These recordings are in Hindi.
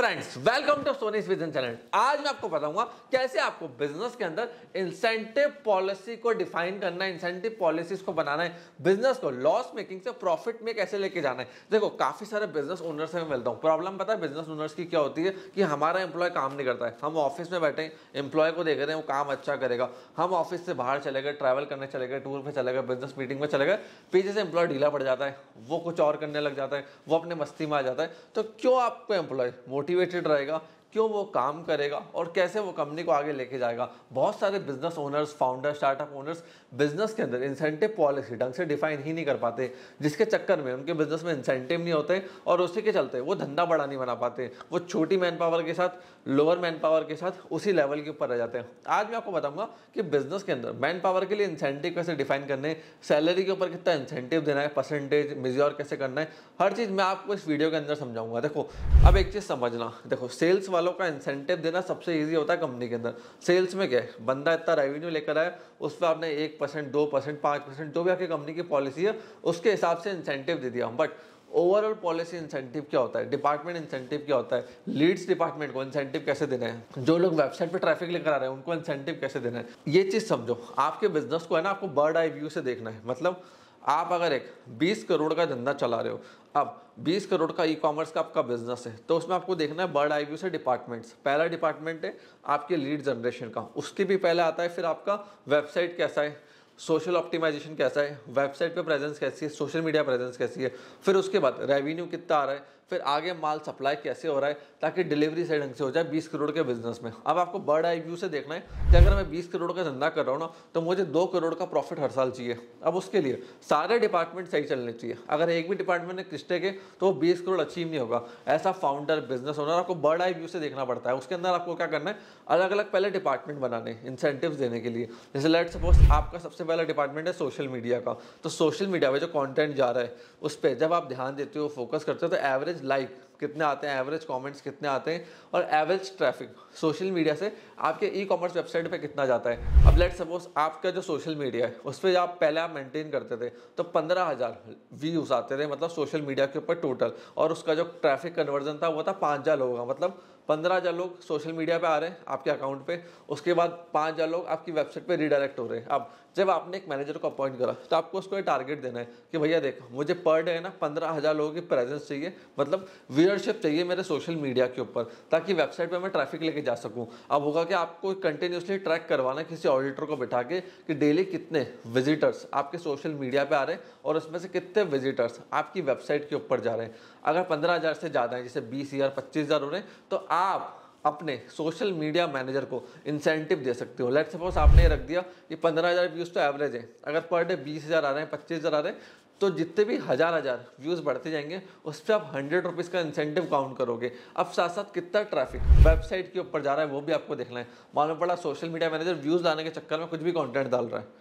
Friends, welcome to Soni's vision channel. आज मैं आपको बताऊंगा कैसे आपको बिजनेस के अंदर इंसेंटिव पॉलिसी को डिफाइन करना है, इंसेंटिव पॉलिसीज को बनाना है, बिजनेस को लॉस मेकिंग से प्रॉफिट में कैसे लेके जाना है। देखो, काफी सारे बिजनेस ओनर से मैं मिलता हूँ। प्रॉब्लम पता है बिजनेस ओनर्स की क्या होती है कि हमारा एम्प्लॉय काम नहीं करता है। हम ऑफिस में बैठे एम्प्लॉय को देख रहे हैं, वो काम अच्छा करेगा, हम ऑफिस से बाहर चले गए, ट्रैवल करने चले गए, टूर पे चले गए, बिजनेस मीटिंग में चले गए, पीछे से एम्प्लॉय ढीला पड़ जाता है, वो कुछ और करने लग जाता है, वो अपने मस्ती में आ जाता है। तो क्यों आपको एम्प्लॉय मोटिवेटेड रहेगा, क्यों वो काम करेगा और कैसे वो कंपनी को आगे लेके जाएगा। बहुत सारे business owners, founder, startup owners business के अंदर इंसेंटिव पॉलिसी ढंग से डिफाइन ही नहीं कर पाते, जिसके चक्कर में उनके बिजनेस में इंसेंटिव नहीं होते और उसी के चलते वो धंधा बड़ा नहीं बना पाते। वो छोटी मैन पावर के साथ, लोअर मैन पावर के साथ उसी लेवल के ऊपर रह जाते हैं। आज मैं आपको बताऊंगा कि बिजनेस के अंदर मैन पावर के लिए इंसेंटिव कैसे डिफाइन करने, सैलरी के ऊपर कितना इंसेंटिव देना है, परसेंटेज मेजर कैसे करना है, हर चीज मैं आपको इस वीडियो के अंदर समझाऊंगा। देखो, अब एक चीज समझना, देखो सेल्स वालों का इंसेंटिव देना सबसे इजी होता है कंपनी के अंदर। सेल्स में क्या है, बंदा इतना रेवेन्यू लेकर आया, उस पर आपने 1%, 2%, 5% जो भी आपकी कंपनी की पॉलिसी है उसके हिसाब से इंसेंटिव दे दिया। बट ओवरऑल पॉलिसी इंसेंटिव क्या होता है, डिपार्टमेंट इंसेंटिव क्या होता है, लीड्स डिपार्टमेंट को इंसेंटिव कैसे देना है, जो लोग वेबसाइट पे ट्रैफिक लेकर आ रहे हैं उनको इंसेंटिव कैसे देना है, ये चीज समझो। आपके बिजनेस को है ना, आपको बर्ड आई व्यू से देखना है। मतलब आप अगर एक 20 करोड़ का धंधा चला रहे हो, अब 20 करोड़ का ई कॉमर्स का आपका बिजनेस है, तो उसमें आपको देखना है बर्ड आई व्यू से डिपार्टमेंट्स। पहला डिपार्टमेंट है आपके लीड जनरेशन का, उसके भी पहले आता है फिर आपका वेबसाइट कैसा है, सोशल ऑप्टिमाइजेशन कैसा है, वेबसाइट पे प्रेजेंस कैसी है, सोशल मीडिया प्रेजेंस कैसी है, फिर उसके बाद रेवेन्यू कितना आ रहा है, फिर आगे माल सप्लाई कैसे हो रहा है ताकि डिलीवरी सही ढंग से हो जाए 20 करोड़ के बिजनेस में। अब आपको बर्ड आई व्यू से देखना है कि अगर मैं 20 करोड़ का धंधा कर रहा हूँ ना, तो मुझे 2 करोड़ का प्रॉफिट हर साल चाहिए। अब उसके लिए सारे डिपार्टमेंट सही चलने चाहिए। अगर एक भी डिपार्टमेंट ने किस्टे के तो 20 करोड़ अचीव नहीं होगा। ऐसा फाउंडर, बिजनेस ओनर आपको बर्ड आई व्यू से देखना पड़ता है। उसके अंदर आपको क्या करना है, अलग अलग पहले डिपार्टमेंट बनाने इंसेंटिव्स देने के लिए। जैसे लेट सपोज आपका सबसे पहला डिपार्टमेंट है सोशल मीडिया का, तो सोशल मीडिया पे जो कंटेंट जा रहा है उस पर जब आप ध्यान देते हो, फोकस करते हो, तो एवरेज लाइक कितने आते हैं, एवरेज कमेंट्स कितने आते हैं और एवरेज ट्रैफिक सोशल मीडिया से आपके ई कॉमर्स वेबसाइट पे कितना जाता है। अब लेट सपोज आपका जो सोशल मीडिया है उस पर आप पहले आप मेंटेन करते थे तो 15,000 व्यूज आते थे, मतलब सोशल मीडिया के ऊपर टोटल, और उसका जो ट्रैफिक कन्वर्जन था वो था 5,000 लोगों का। मतलब 15,000 लोग सोशल मीडिया पे आ रहे हैं आपके अकाउंट पे, उसके बाद 5,000 लोग आपकी वेबसाइट पे रीडायरेक्ट हो रहे हैं। अब जब आपने एक मैनेजर को अपॉइंट करा तो आपको उसको एक टारगेट देना है कि भैया देखो, मुझे पर डे है ना 15,000 लोगों की प्रेजेंस चाहिए, मतलब व्यूअरशिप चाहिए मेरे सोशल मीडिया के ऊपर, ताकि वेबसाइट पे मैं ट्रैफिक लेके जा सकूं। अब होगा कि आपको कंटिन्यूसली ट्रैक करवाना किसी ऑडिटर को बैठा के कि डेली कितने विजिटर्स आपके सोशल मीडिया पे आ रहे हैं और उसमें से कितने विजिटर्स आपकी वेबसाइट के ऊपर जा रहे हैं। अगर 15,000 से ज़्यादा है, जैसे 20,000, 25,000 हो रहे हैं, तो आप अपने सोशल मीडिया मैनेजर को इंसेंटिव दे सकते हो। लेट सपोज आपने रख दिया कि 15,000 व्यूज तो एवरेज है, अगर पर डे 20,000 आ रहे हैं, 25,000 आ रहे हैं, तो जितने भी हजार व्यूज बढ़ते जाएंगे उस पर आप 100 रुपीज़ का इंसेंटिव काउंट करोगे। अब साथ साथ कितना ट्रैफिक वेबसाइट के ऊपर जा रहा है वो भी आपको देखना है। मालूम पड़ा सोशल मीडिया मैनेजर व्यूज लाने के चक्कर में कुछ भी कंटेंट डाल रहा है,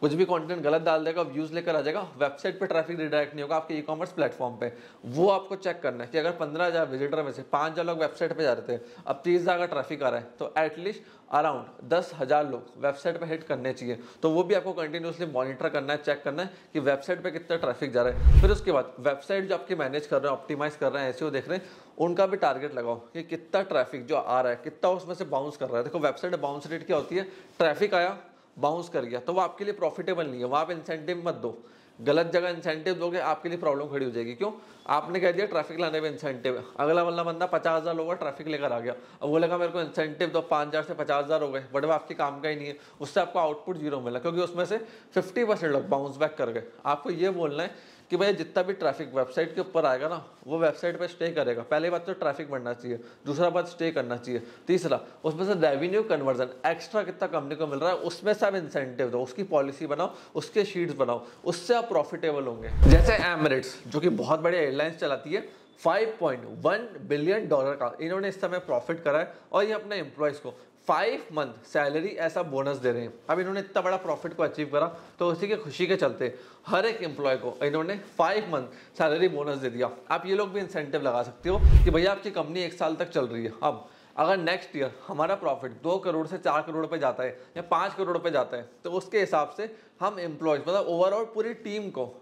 कुछ भी कंटेंट गलत डाल देगा, व्यूज लेकर आ जाएगा, वेबसाइट पे ट्रैफिक रिडायरेक्ट नहीं होगा आपके ई कॉमर्स प्लेटफॉर्म पे। वो आपको चेक करना है कि अगर 15,000 विजिटर में से 5,000 लोग वेबसाइट पे जा रहे थे, अब 30,000 का ट्रैफिक आ रहा है, तो एटलीस्ट अराउंड 10,000 लोग वेबसाइट पे हिट करने चाहिए। तो वो भी आपको कंटिन्यूसली मॉनिटर करना है, चेक करना है कि वेबसाइट पे कितना ट्रैफिक जा रहा है। फिर उसके बाद वेबसाइट जो आपकी मैनेज कर रहे हैं, ऑप्टिमाइज कर रहे हैं, एसईओ देख रहे हैं, उनका भी टारगेट लगाओ कि कितना ट्रैफिक जो आ रहा है कितना उसमें से बाउंस कर रहा है। देखो, वेबसाइट बाउंस रेट क्या होती है, ट्रैफिक आया, बाउंस कर गया, तो वो आपके लिए प्रॉफिटेबल नहीं है। वहाँ आप इंसेंटिव मत दो, गलत जगह इंसेंटिव दोगे आपके लिए प्रॉब्लम खड़ी हो जाएगी। क्यों, आपने कह दिया ट्रैफिक लाने में इंसेंटिव है, अगला वाला बंदा 50,000 लोगों का ट्रैफिक लेकर आ गया, अब वो लगा मेरे को इंसेंटिव दो 5,000 से 50,000 हो गए, बट वो आपके काम का ही नहीं है, उससे आपको आउटपुट जीरो मिला, क्योंकि उसमें से 50% लोग बाउंस बैक कर गए। आपको ये बोलना है कि भाई जितना भी ट्रैफिक वेबसाइट के ऊपर आएगा ना वो वेबसाइट पे स्टे करेगा। पहली बात तो ट्रैफिक बढ़ना चाहिए, दूसरा बात स्टे करना चाहिए, तीसरा उसमें से रेवेन्यू कन्वर्जन एक्स्ट्रा कितना कंपनी को मिल रहा है उसमें से आप इंसेंटिव दो, उसकी पॉलिसी बनाओ, उसके शीट्स बनाओ, उससे आप प्रॉफिटेबल होंगे। जैसे एमिरेट्स जो कि बहुत बड़ी एयरलाइंस चलाती है, $5.1 बिलियन का इन्होंने इस समय प्रॉफिट करा है और ये अपने एम्प्लॉयज को 5 मंथ सैलरी ऐसा बोनस दे रहे हैं। अब इन्होंने इतना बड़ा प्रॉफिट को अचीव करा तो उसी के खुशी के चलते हर एक एम्प्लॉय को इन्होंने 5 मंथ सैलरी बोनस दे दिया। आप ये लोग भी इंसेंटिव लगा सकते हो कि भैया आपकी कंपनी 1 साल तक चल रही है। अब अगर नेक्स्ट ईयर हमारा प्रॉफिट 2 करोड़ से 4 करोड़ पे जाता है या 5 करोड़ पे जाता है, तो उसके हिसाब से हम एम्प्लॉयज मतलब ओवरऑल पूरी टीम को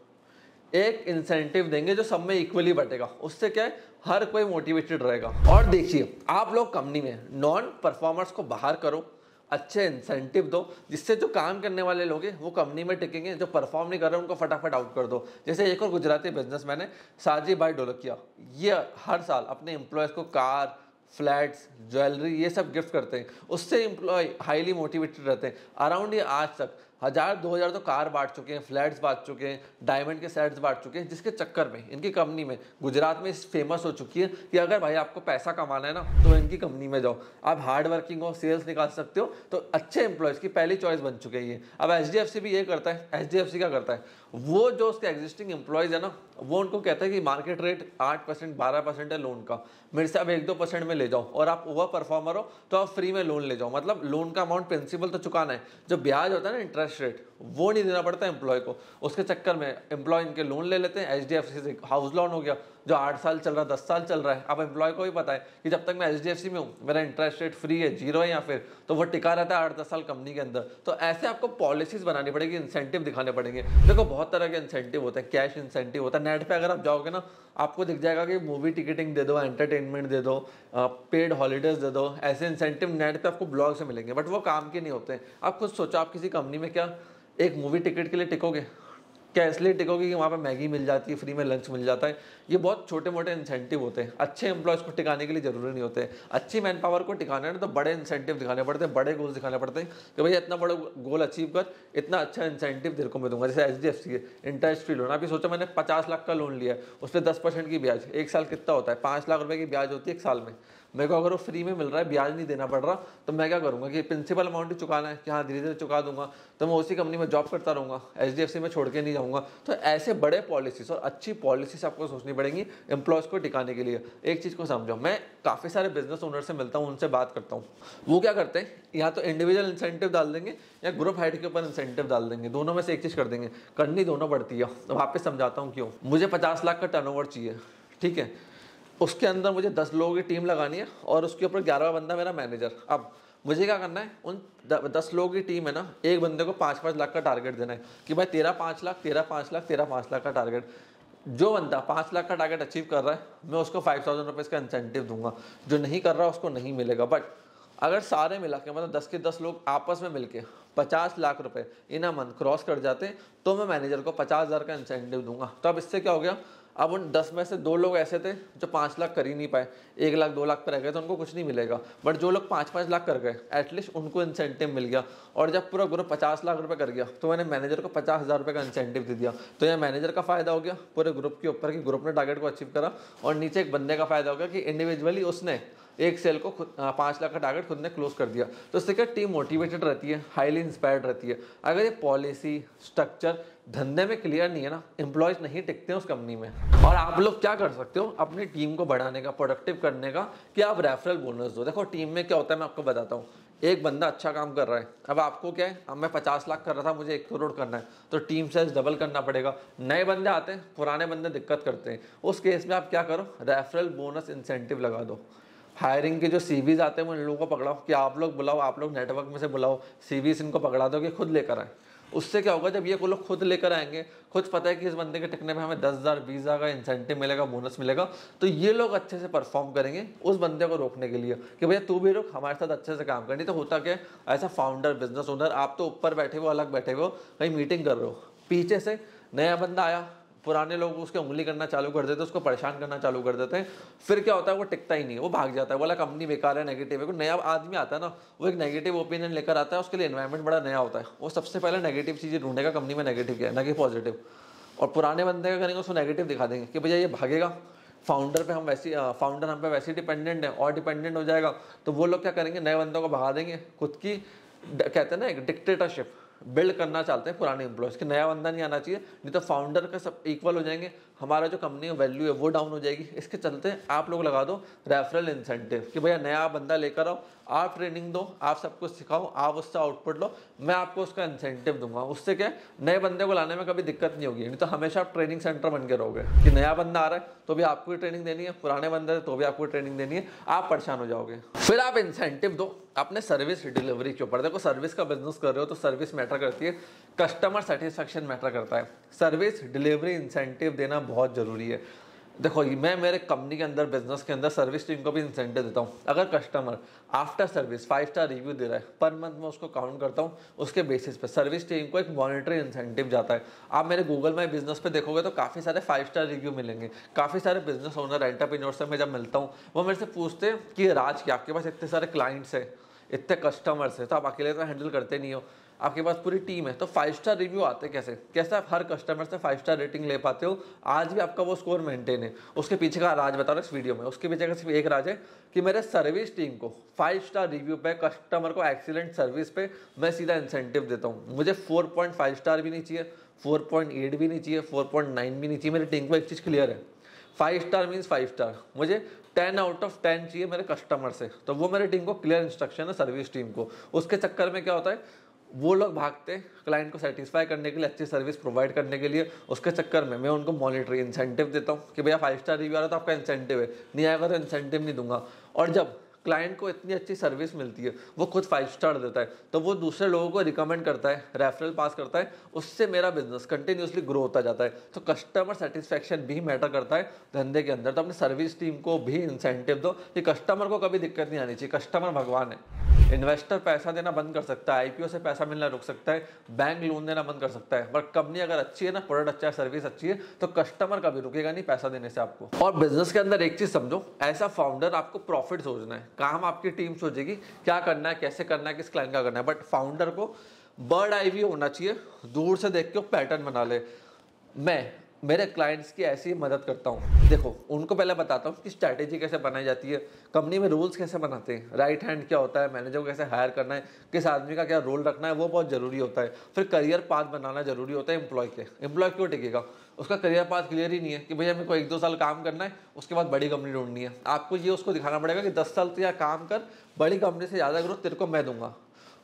एक इंसेंटिव देंगे जो सब में इक्वली बटेगा, उससे क्या है हर कोई मोटिवेटेड रहेगा। और देखिए आप लोग कंपनी में नॉन परफॉर्मर्स को बाहर करो, अच्छे इंसेंटिव दो, जिससे जो काम करने वाले लोग हैं वो कंपनी में टिकेंगे, जो परफॉर्म नहीं कर रहे उनको फटाफट आउट कर दो। जैसे एक और गुजराती बिजनेसमैन है साजी भाई ढोलकिया, ये हर साल अपने एम्प्लॉयज़ को कार, फ्लैट्स, ज्वेलरी ये सब गिफ्ट करते हैं, उससे एम्प्लॉय हाईली मोटिवेटेड रहते हैं। अराउंड ये आज तक 1000-2000 तो कार बांट चुके हैं, फ्लैट्स बांट चुके हैं, डायमंड के सेट्स बांट चुके हैं, जिसके चक्कर में इनकी कंपनी में गुजरात में फेमस हो चुकी है कि अगर भाई आपको पैसा कमाना है ना तो इनकी कंपनी में जाओ। आप हार्ड वर्किंग हो, सेल्स निकाल सकते हो, तो अच्छे एम्प्लॉयज़ की पहली चॉइस बन चुके हैं ये। अब HDFC भी ये करता है। HDFC क्या करता है, वो जो उसके एग्जिस्टिंग एम्प्लॉयज़ है ना, वो उनको कहता है कि मार्केट रेट 8% 12% है लोन का, मेरे से आप 1-2% में ले जाओ, और आप ओवर परफॉर्मर हो तो आप फ्री में लोन ले जाओ। मतलब लोन का अमाउंट प्रिंसिपल तो चुकाना है, जो ब्याज होता है ना इंटरेस्ट रेट, वो नहीं देना पड़ता एम्प्लॉय को। उसके चक्कर में एम्प्लॉय इनके लोन ले लेते हैं। HDFC से हाउस लोन हो गया जो 8 साल चल रहा है, 10 साल चल रहा है। अब एम्प्लॉय को भी पता है कि जब तक मैं HDFC में हूँ मेरा इंटरेस्ट रेट फ्री है, जीरो है, या फिर तो वो टिका रहता है 8-10 साल कंपनी के अंदर। तो ऐसे आपको पॉलिसीज बनानी पड़ेगी, इंसेंटिव दिखाने पड़ेंगे। देखो बहुत तरह के इंसेंटिव होते हैं, कैश इंसेंटिव होता है। नेट पे अगर आप जाओगे ना आपको दिख जाएगा कि मूवी टिकटिंग दे दो, एंटरटेनमेंट दे दो, पेड हॉलीडेज दे दो, ऐसे इंसेंटिव नेट पे आपको ब्लॉग से मिलेंगे, बट वो काम के नहीं होते हैं। आप खुद सोचो, आप किसी कंपनी में क्या एक मूवी टिकट के लिए टिकोगे? क्या इसलिए टिकोगे कि वहाँ पे मैगी मिल जाती है, फ्री में लंच मिल जाता है? ये बहुत छोटे मोटे इंसेंटिव होते हैं। अच्छे एम्प्लॉयज़ को टिकाने के लिए जरूरी नहीं होते। अच्छी मैन पावर को टिकाना है ना तो बड़े इंसेंटिव दिखाने पड़ते हैं, बड़े गोल्स दिखाने पड़ते हैं कि भैया इतना बड़ा गोल अचीव कर, इतना अच्छा इंसेंटिव तेरे को मैं दूंगा। जैसे HDFC है इंटरेस्ट फ्री लोन। अभी सोचो मैंने 50 लाख का लोन लिया है, उस पर 10% की ब्याज, एक साल कितना होता है? 5 लाख रुपए की ब्याज होती है एक साल में। मेरे को अगर वो फ्री में मिल रहा है, ब्याज नहीं देना पड़ रहा, तो मैं क्या करूंगा कि प्रिंसिपल अमाउंट ही चुकाना है कि हाँ धीरे धीरे चुका दूंगा, तो मैं उसी कंपनी में जॉब करता रहूंगा, HDFC में छोड़ के नहीं जाऊंगा। तो ऐसे बड़े पॉलिसीज और अच्छी पॉलिसीज आपको सोचनी पड़ेंगी एम्प्लॉयज को टिकाने के लिए। एक चीज को समझो, मैं काफी सारे बिजनेस ओनर से मिलता हूँ, उनसे बात करता हूँ, वो क्या करते हैं या तो इंडिविजुअल इंसेंटिव डाल देंगे या ग्रुप हेड के ऊपर इंसेंटिव डाल देंगे, दोनों में से एक चीज कर देंगे। करनी दोनों पड़ती है। तो वापस समझाता हूँ क्यों। मुझे 50 लाख का टर्नओवर चाहिए, ठीक है, उसके अंदर मुझे 10 लोगों की टीम लगानी है और उसके ऊपर 11वां बंदा मेरा मैनेजर। अब मुझे क्या करना है, उन 10 लोगों की टीम है ना, एक बंदे को 5-5 लाख का टारगेट देना है कि भाई तेरा 5 लाख, तेरा 5 लाख, तेरा 5 लाख का टारगेट। जो बंदा 5 लाख का टारगेट अचीव कर रहा है मैं उसको 5000 रुपीज़ का इंसेंटिव दूंगा, जो नहीं कर रहा उसको नहीं मिलेगा। बट अगर सारे मिला के मतलब 10 के 10 लोग आपस में मिलके 50 लाख रुपए इन अ मंथ क्रॉस कर जाते हैं तो मैं मैनेजर को 50,000 का इंसेंटिव दूंगा। तो अब इससे क्या हो गया, अब उन 10 में से 2 लोग ऐसे थे जो 5 लाख कर ही नहीं पाए, 1 लाख 2 लाख पर रह गए, तो उनको कुछ नहीं मिलेगा। बट जो लोग 5-5 लाख कर गए एटलीस्ट उनको इंसेंटिव मिल गया। और जब पूरा ग्रुप 50 लाख रुपए कर गया तो मैंने मैनेजर को 50,000 रुपये का इंसेंटिव दे दिया। तो यह मैनेजर का फायदा हो गया पूरे ग्रुप के ऊपर कि ग्रुप ने टारगेट को अचीव करा, और नीचे एक बंदे का फायदा हो गया कि इंडिविजुअली उसने एक सेल को खुद 5 लाख का टारगेट खुद ने क्लोज कर दिया। तो इससे क्या टीम मोटिवेटेड रहती है, हाईली इंस्पायर्ड रहती है। अगर ये पॉलिसी स्ट्रक्चर धंधे में क्लियर नहीं है ना, एम्प्लॉयज नहीं टिकते हैं उस कंपनी में। और आप लोग क्या कर सकते हो अपनी टीम को बढ़ाने का, प्रोडक्टिव करने का, कि आप रेफरल बोनस दो। देखो टीम में क्या होता है मैं आपको बताता हूँ। एक बंदा अच्छा काम कर रहा है, अब आपको क्या है, अब मैं 50 लाख कर रहा था, मुझे 1 करोड़ करना है, तो टीम साइज डबल करना पड़ेगा। नए बंदे आते हैं, पुराने बंदे दिक्कत करते हैं, उस केस में आप क्या करो, रेफरल बोनस इंसेंटिव लगा दो। हायरिंग के जो सीवीज आते हैं उन लोगों को पकड़ाओ कि आप लोग बुलाओ, आप लोग नेटवर्क में से बुलाओ, सीवीज इनको पकड़ा दो कि खुद लेकर आए। उससे क्या होगा, जब ये लोग खुद लेकर आएंगे, खुद पता है कि इस बंदे के टिकने में हमें 10,000 20,000 का इंसेंटिव मिलेगा, बोनस मिलेगा, तो ये लोग अच्छे से परफॉर्म करेंगे उस बंदे को रोकने के लिए कि भैया तू भी रुक, हमारे साथ अच्छे से काम करनी। तो होता क्या, ऐसा फाउंडर बिजनेस ओनर, आप तो ऊपर बैठे हो, अलग बैठे हो, कहीं मीटिंग कर रहे हो, पीछे से नया बंदा आया, पुराने लोग उसके उंगली करना चालू कर देते हैं, उसको परेशान करना चालू कर देते हैं। फिर क्या होता है, वो टिकता ही नहीं है, वो भाग जाता है, बोला कंपनी बेकार है, नेगेटिव है। कोई नया आदमी आता है ना, वो एक नेगेटिव ओपिनियन लेकर आता है, उसके लिए एनवायरनमेंट बड़ा नया होता है, वो सबसे पहले नेगेटिव चीज़ें ढूंढेगा कंपनी में, नेगेटिव क्या है ना कि पॉजिटिव। और पुराने बंदे का करेंगे उसको नेगेटिव दिखा देंगे कि भैया ये भागेगा, फाउंडर पे हम वैसी फाउंडर हम पे वैसे डिपेंडेंट है और डिपेंडेंट हो जाएगा। तो वो लोग क्या करेंगे, नए बंदों को भगा देंगे, खुद की कहते हैं ना एक डिक्टेटरशिप बिल्ड करना चाहते हैं पुराने एम्प्लॉयज के। नया बंदा नहीं आना चाहिए, नहीं तो फाउंडर का सब इक्वल हो जाएंगे, हमारा जो कंपनी का वैल्यू है वो डाउन हो जाएगी। इसके चलते आप लोग लगा दो रेफरल इंसेंटिव कि भैया नया बंदा लेकर आओ, आप ट्रेनिंग दो, आप सब कुछ सिखाओ, आप उससे आउटपुट लो, मैं आपको उसका इंसेंटिव दूंगा। उससे क्या नए बंदे को लाने में कभी दिक्कत नहीं होगी। नहीं तो हमेशा आप ट्रेनिंग सेंटर बन के रहोगे कि नया बंदा आ रहा है तो भी आपको ही ट्रेनिंग देनी है, पुराने बंदे तो भी आपको ट्रेनिंग देनी है, आप परेशान हो जाओगे। फिर आप इंसेंटिव दो अपने सर्विस डिलीवरी के ऊपर। देखो सर्विस का बिजनेस कर रहे हो तो सर्विस मैटर करती है, कस्टमर सेटिस्फेक्शन मैटर करता है। सर्विस डिलीवरी इंसेंटिव देना बहुत जरूरी है। देखो मैं मेरे कंपनी के अंदर बिजनेस के अंदर सर्विस टीम को भी इंसेंटिव देता हूँ। अगर customer after service 5 star review दे रहा है पर मंथ में उसको काउंट करता हूँ, उसके बेसिस पे सर्विस टीम को एक मॉनिटरी इंसेंटिव जाता है। आप मेरे गूगल माई बिजनेस पे देखोगे तो काफ़ी सारे 5 स्टार रिव्यू मिलेंगे। काफ़ी सारे बिजनेस ओनर एंटरप्रेन्योर से मैं जब मिलता हूँ वो मेरे से पूछते हैं कि राज क्या आपके पास इतने सारे क्लाइंट्स है, इतने कस्टमर्स है, तो आप अकेले तो हैंडल करते नहीं हो, आपके पास पूरी टीम है, तो 5 स्टार रिव्यू आते कैसे आप हर कस्टमर से 5 स्टार रेटिंग ले पाते हो, आज भी आपका वो स्कोर मेंटेन है। उसके पीछे का राज बता रहा हूँ इस वीडियो में। उसके पीछे का सिर्फ एक राज है कि मेरे सर्विस टीम को 5 स्टार रिव्यू पे, कस्टमर को एक्सीलेंट सर्विस पे मैं सीधा इंसेंटिव देता हूँ। मुझे 4.5 स्टार भी नहीं चाहिए, 4.8 भी नहीं चाहिए, 4.9 भी नहीं चाहिए। मेरी टीम को एक चीज़ क्लियर है, 5 स्टार मीन्स 5 स्टार। मुझे 10 आउट ऑफ 10 चाहिए मेरे कस्टमर से, तो वो मेरी टीम को क्लियर इंस्ट्रक्शन है सर्विस टीम को। उसके चक्कर में क्या होता है, वो लोग भागते क्लाइंट को सेटिस्फाई करने के लिए, अच्छी सर्विस प्रोवाइड करने के लिए। उसके चक्कर में मैं उनको मॉनिटरी इंसेंटिव देता हूँ कि भैया 5 स्टार रिव्यू आ रहा है तो आपका इंसेंटिव है, नहीं आएगा तो इंसेंटिव नहीं दूंगा। और जब क्लाइंट को इतनी अच्छी सर्विस मिलती है, वो खुद 5 स्टार देता है, तो वो दूसरे लोगों को रिकमेंड करता है, रेफरल पास करता है, उससे मेरा बिजनेस कंटिन्यूसली ग्रो होता जाता है। तो कस्टमर सेटिस्फेक्शन भी मैटर करता है धंधे के अंदर। तो अपने सर्विस टीम को भी इंसेंटिव दो कि कस्टमर को कभी दिक्कत नहीं आनी चाहिए। कस्टमर भगवान है। इन्वेस्टर पैसा देना बंद कर सकता है, आईपीओ से पैसा मिलना रुक सकता है, बैंक लोन देना बंद कर सकता है, बट कंपनी अगर अच्छी है ना, प्रोडक्ट अच्छा है, सर्विस अच्छी है, तो कस्टमर कभी रुकेगा नहीं पैसा देने से आपको। और बिजनेस के अंदर एक चीज समझो, ऐसा फाउंडर आपको प्रॉफिट सोचना है, काम आपकी टीम सोचेगी क्या करना है, कैसे करना है, किस क्लाइंट का करना है, बट फाउंडर को बर्ड आई व्यू होना चाहिए, दूर से देख के पैटर्न बना ले। मैं मेरे क्लाइंट्स की ऐसी मदद करता हूँ। देखो उनको पहले बताता हूँ कि स्ट्रैटेजी कैसे बनाई जाती है, कंपनी में रूल्स कैसे बनाते हैं, राइट हैंड क्या होता है, मैनेजर को कैसे हायर करना है, किस आदमी का क्या रोल रखना है, वो बहुत जरूरी होता है। फिर करियर पाथ बनाना जरूरी होता है एम्प्लॉय के। एम्प्लॉय क्यों टिकेगा, उसका करियर पाथ क्लियर ही नहीं है कि भैया मेरे को 1-2 साल काम करना है, उसके बाद बड़ी कंपनी ढूंढनी है। आपको ये उसको दिखाना पड़ेगा कि 10 साल तो यहाँ काम कर, बड़ी कंपनी से ज़्यादा ग्रोथ तेरे को मैं दूंगा।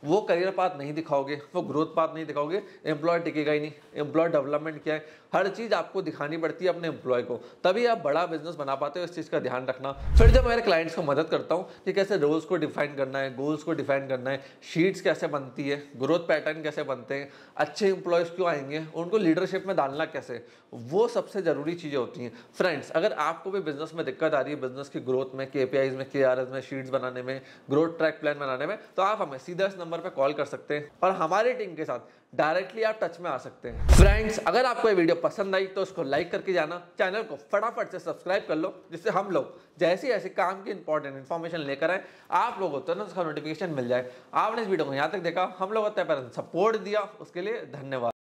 वो करियर पाथ नहीं दिखाओगे, वो ग्रोथ पाथ नहीं दिखाओगे, एम्प्लॉय टिकेगा ही नहीं। एम्प्लॉय डेवलपमेंट क्या है, हर चीज़ आपको दिखानी पड़ती है अपने एम्प्लॉय को, तभी आप बड़ा बिजनेस बना पाते हो। इस चीज़ का ध्यान रखना। फिर जब मेरे क्लाइंट्स को मदद करता हूँ कि कैसे रोल्स को डिफाइन करना है, गोल्स को डिफाइन करना है, शीट्स कैसे बनती है, ग्रोथ पैटर्न कैसे बनते हैं, अच्छे एम्प्लॉयज़ क्यों आएंगे, उनको लीडरशिप में डालना कैसे, वो सबसे ज़रूरी चीज़ें होती हैं। फ्रेंड्स अगर आपको भी बिजनेस में दिक्कत आ रही है, बिजनेस की ग्रोथ में, KPIs में, KRS में, शीट्स बनाने में, ग्रोथ ट्रैक प्लान बनाने में, तो आप हमें सीधा इस नंबर पर कॉल कर सकते हैं और हमारी टीम के साथ डायरेक्टली आप टच में आ सकते हैं। फ्रेंड्स अगर आपको ये वीडियो पसंद आई तो इसको लाइक करके जाना, चैनल को फटाफट से सब्सक्राइब कर लो, जिससे हम लोग जैसी ऐसी काम की इंपॉर्टेंट इन्फॉर्मेशन लेकर आए आप लोगों को तुरंत उसका नोटिफिकेशन मिल जाए। आपने इस वीडियो को यहाँ तक देखा, हम लोगों को सपोर्ट दिया, उसके लिए धन्यवाद।